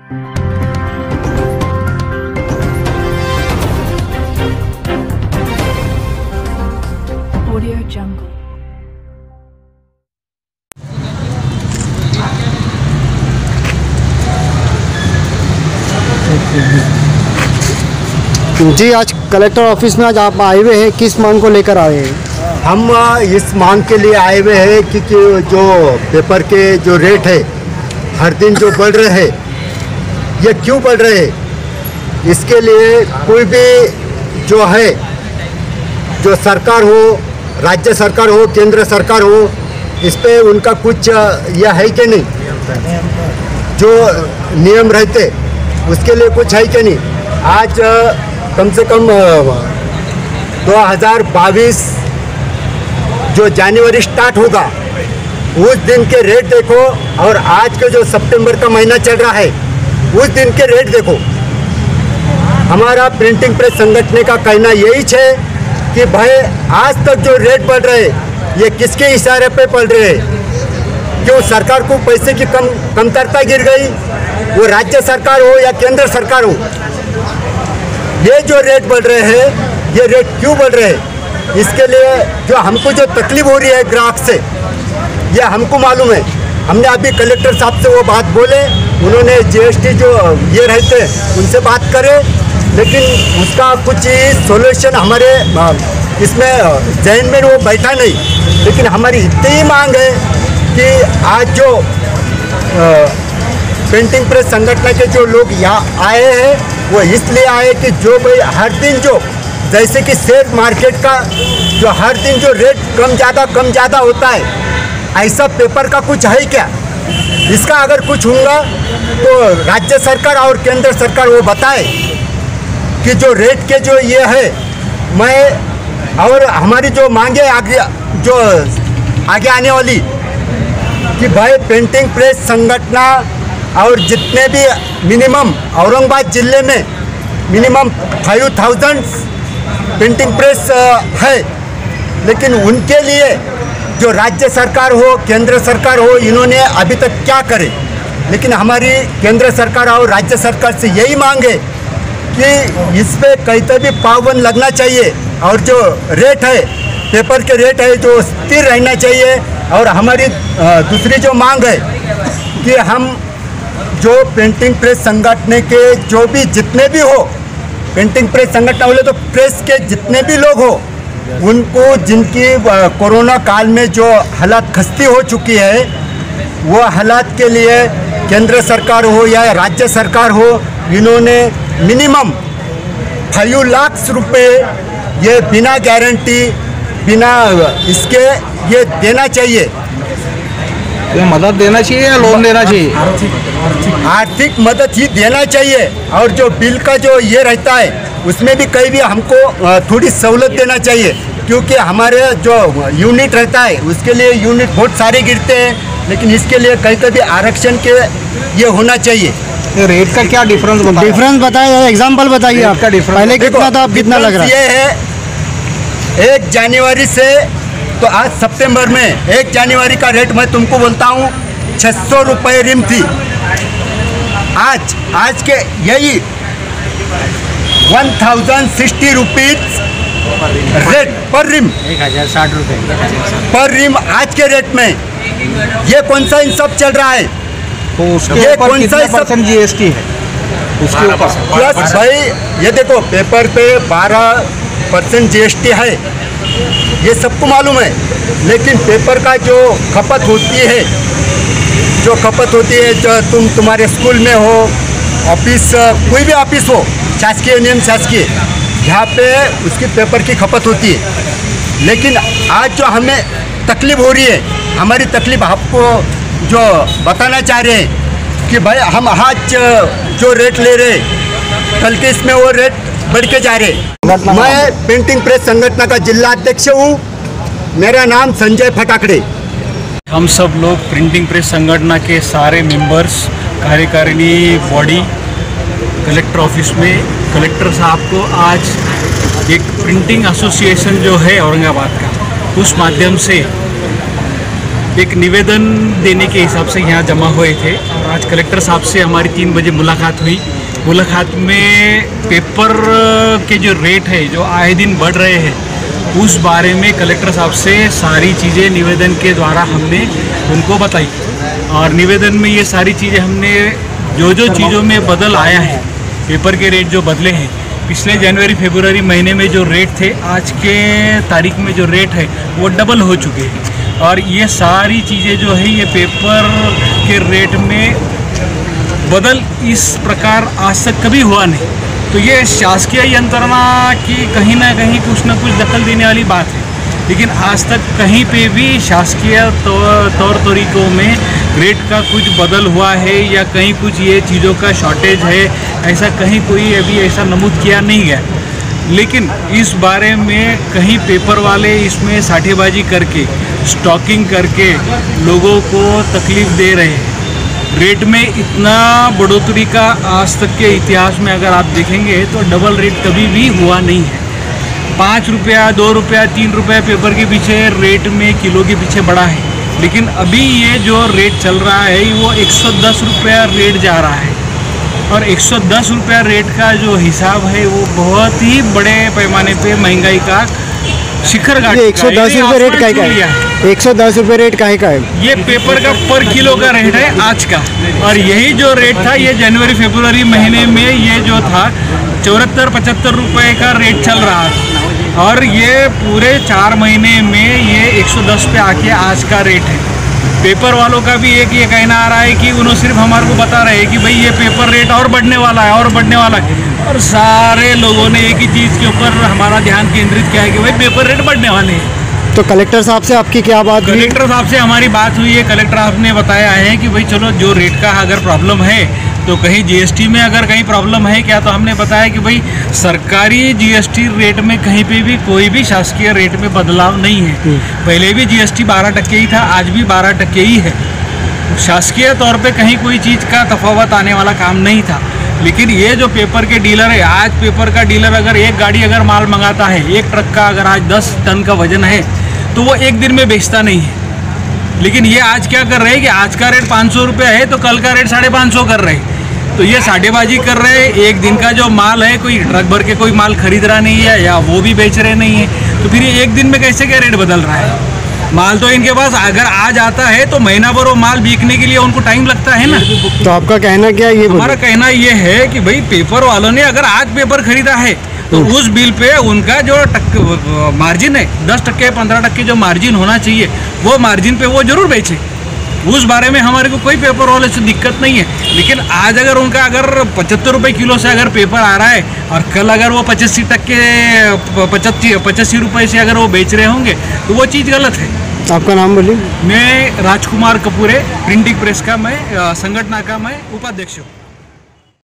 Audio Jungle. जी, आज collector office में आज आप आए हुए हैं, किस मांग को लेकर आए हैं? हम इस मांग के लिए आए हुए हैं कि जो पेपर के जो रेट है हर दिन जो बढ़ रहे हैं, ये क्यों बढ़ रहे हैं? इसके लिए कोई भी जो है, जो सरकार हो, राज्य सरकार हो, केंद्र सरकार हो, इस पे उनका कुछ यह है कि नहीं? जो नियम रहते उसके लिए कुछ है कि नहीं? आज कम से कम 2022 जो जनवरी स्टार्ट होगा उस दिन के रेट देखो, और आज के जो सितंबर का महीना चल रहा है उस दिन के रेट देखो। हमारा प्रिंटिंग प्रेस संगठन का कहना यही है कि भाई आज तक जो रेट बढ़ रहे ये किसके इशारे पे बढ़ रहे हैं? क्यों सरकार को पैसे की कमतरता गिर गई? वो राज्य सरकार हो या केंद्र सरकार हो, ये जो रेट बढ़ रहे हैं, ये रेट क्यों बढ़ रहे हैं? इसके लिए जो हमको जो तकलीफ हो रही है ग्राहक से, ये हमको मालूम है। हमने अभी कलेक्टर साहब से वो बात बोले, उन्होंने जीएसटी जो ये रहते उनसे बात करे, लेकिन उसका कुछ सॉल्यूशन हमारे इसमें जहन में वो बैठा नहीं। लेकिन हमारी इतनी ही मांग है कि आज जो प्रिंटिंग प्रेस संगठन के जो लोग यहाँ आए हैं वो इसलिए आए कि जो भाई हर दिन जो जैसे कि शेयर मार्केट का जो हर दिन जो रेट कम ज़्यादा होता है, ऐसा पेपर का कुछ है क्या? इसका अगर कुछ होगा तो राज्य सरकार और केंद्र सरकार वो बताए कि जो रेट के जो ये है, मैं और हमारी जो मांगे आगे जो आगे आने वाली कि भाई प्रिंटिंग प्रेस संगठन और जितने भी मिनिमम औरंगाबाद जिले में मिनिमम 5000 प्रिंटिंग प्रेस है, लेकिन उनके लिए जो राज्य सरकार हो, केंद्र सरकार हो, इन्होंने अभी तक क्या करे? लेकिन हमारी केंद्र सरकार और राज्य सरकार से यही मांग है कि इस पे कहते भी पाबंद लगना चाहिए, और जो रेट है पेपर के रेट है जो स्थिर रहना चाहिए। और हमारी दूसरी जो मांग है कि हम जो प्रिंटिंग प्रेस संगठन के जो भी जितने भी हो, प्रिंटिंग प्रेस संगठन बोले तो प्रेस के जितने भी लोग हो, उनको जिनकी कोरोना काल में जो हालात खस्ती हो चुकी है, वो हालात के लिए केंद्र सरकार हो या राज्य सरकार हो, इन्होंने मिनिमम 5 लाख रुपए ये बिना गारंटी बिना इसके ये देना चाहिए। ये मदद देना चाहिए या लोन देना चाहिए? आर्थिक मदद ही देना चाहिए, और जो बिल का जो ये रहता है उसमें भी कहीं भी हमको थोड़ी सहूलत देना चाहिए, क्योंकि हमारे जो यूनिट रहता है उसके लिए यूनिट बहुत सारे गिरते हैं, लेकिन इसके लिए कहीं कभी आरक्षण के ये होना चाहिए। रेट का क्या डिफरेंस बताइए, एग्जाम्पल बताइए आपका डिफरेंस। पहले कितना था, अब कितना लग रहा है? ये है 1 जनवरी से, तो आज सितंबर में 1 जनवरी का रेट मैं तुमको बोलता हूँ 600 रुपये रिम थी। आज के यही 1060 रुपीज रेट पर रिम, 1060 रुपये पर रिम आज के रेट में। ये कौन सा इंसाफ चल रहा है? तो उसके ऊपर कितना परसेंट जीएसटी है? उसके ऊपर प्लस भाई ये देखो पेपर पे 12% जीएसटी है, ये सबको मालूम है। लेकिन पेपर का जो खपत होती है, जो तुम्हारे स्कूल में हो, ऑफिस, कोई भी ऑफिस हो, शासकीय नियम शासकीय, यहाँ पे उसकी पेपर की खपत होती है। लेकिन आज जो हमें तकलीफ हो रही है, हमारी तकलीफ आपको जो बताना चाह रहे हैं कि भाई हम आज जो रेट ले रहे, कल के इसमें वो रेट बढ़ के जा रहे। मैं प्रिंटिंग प्रेस संगठन का जिला अध्यक्ष हूँ, मेरा नाम संजय फटाकड़े। हम सब लोग प्रिंटिंग प्रेस संगठन के सारे मेंबर्स, कार्यकारिणी बॉडी कलेक्टर ऑफिस में कलेक्टर साहब को आज एक प्रिंटिंग एसोसिएशन जो है औरंगाबाद का, उस माध्यम से एक निवेदन देने के हिसाब से यहाँ जमा हुए थे और आज कलेक्टर साहब से हमारी 3 बजे मुलाकात हुई। मुलाकात में पेपर के जो रेट है जो आए दिन बढ़ रहे हैं उस बारे में कलेक्टर साहब से सारी चीज़ें निवेदन के द्वारा हमने उनको बताई और निवेदन में ये सारी चीज़ें हमने जो चीज़ों में बदल आया है, पेपर के रेट जो बदले हैं, पिछले जनवरी फरवरी महीने में जो रेट थे आज के तारीख में जो रेट है वो डबल हो चुके हैं और ये सारी चीज़ें जो है ये पेपर के रेट में बदल इस प्रकार आज तक कभी हुआ नहीं। तो ये शासकीय यंत्रणा की कहीं ना कहीं कुछ ना कुछ दखल देने वाली बात है, लेकिन आज तक कहीं पे भी शासकीय तौर तरीकों में रेट का कुछ बदल हुआ है या कहीं कुछ ये चीज़ों का शॉर्टेज है ऐसा कहीं कोई अभी ऐसा नमूद किया नहीं गया। लेकिन इस बारे में कहीं पेपर वाले इसमें साठेबाजी करके स्टॉकिंग करके लोगों को तकलीफ दे रहे हैं। रेट में इतना बढ़ोतरी का आज तक के इतिहास में अगर आप देखेंगे तो डबल रेट कभी भी हुआ नहीं है। 5 रुपया 2 रुपया 3 रुपया पेपर के पीछे रेट में किलो के पीछे बढ़ा है, लेकिन अभी ये जो रेट चल रहा है वो 110 रुपया रेट जा रहा है और 110 रुपया रेट का जो हिसाब है वो बहुत ही बड़े पैमाने पे महंगाई का शिखर गाठ। 110 रुपये रेट का है, 110 रुपये रेट का है। ये पेपर का पर किलो का रेट है आज का और यही जो रेट था ये जनवरी फरवरी महीने में ये जो था 74-75 रुपये का रेट चल रहा था और ये पूरे 4 महीने में ये 110 पे आके आज का रेट है। पेपर वालों का भी एक ये कहना आ रहा है कि उन्होंने सिर्फ हमारे को बता रहे हैं कि भाई ये पेपर रेट और बढ़ने वाला है और बढ़ने वाला है और सारे लोगों ने एक ही चीज़ के ऊपर हमारा ध्यान केंद्रित किया है कि भाई पेपर रेट बढ़ने वाले हैं। तो कलेक्टर साहब से आपकी क्या बात हुई? कलेक्टर साहब से हमारी बात हुई है। कलेक्टर साहब ने बताया है कि भाई चलो जो रेट का अगर प्रॉब्लम है तो कहीं जीएसटी में अगर कहीं प्रॉब्लम है क्या, तो हमने बताया कि भाई सरकारी जीएसटी रेट में कहीं पे भी कोई भी शासकीय रेट में बदलाव नहीं है। पहले भी जीएसटी 12% ही था, आज भी 12% ही है। शासकीय तौर पे कहीं कोई चीज़ का तफावत आने वाला काम नहीं था। लेकिन ये जो पेपर के डीलर है, आज पेपर का डीलर अगर एक गाड़ी अगर माल मंगाता है, एक ट्रक का अगर आज 10 टन का वजन है तो वो एक दिन में बेचता नहीं है। लेकिन ये आज क्या कर रहे हैं कि आज का रेट 500 रुपया है तो कल का रेट 550 कर रहे हैं। तो ये साढ़ेबाजी कर रहे हैं। एक दिन का जो माल है कोई ट्रक भर के कोई माल खरीद रहा नहीं है या वो भी बेच रहे नहीं है, तो फिर ये एक दिन में कैसे क्या रेट बदल रहा है? माल तो इनके पास अगर आज आता है तो महीना भर वो माल बिकने के लिए उनको टाइम लगता है ना। तो आपका कहना क्या है? ये हमारा कहना ये है कि भाई पेपर वालों ने अगर आज पेपर खरीदा है तो उस बिल पे उनका जो मार्जिन है 10% 15% जो मार्जिन होना चाहिए वो मार्जिन पे वो जरूर बेचे। उस बारे में हमारे को कोई पेपर वाले से दिक्कत नहीं है। लेकिन आज अगर उनका अगर 75 रुपये किलो से अगर पेपर आ रहा है और कल अगर वो 85 रुपये से अगर वो बेच रहे होंगे तो वो चीज़ गलत है। आपका नाम बोलिए। मैं राजकुमार कपूरे, प्रिंटिंग प्रेस का मैं संगठन का मैं उपाध्यक्ष हूँ।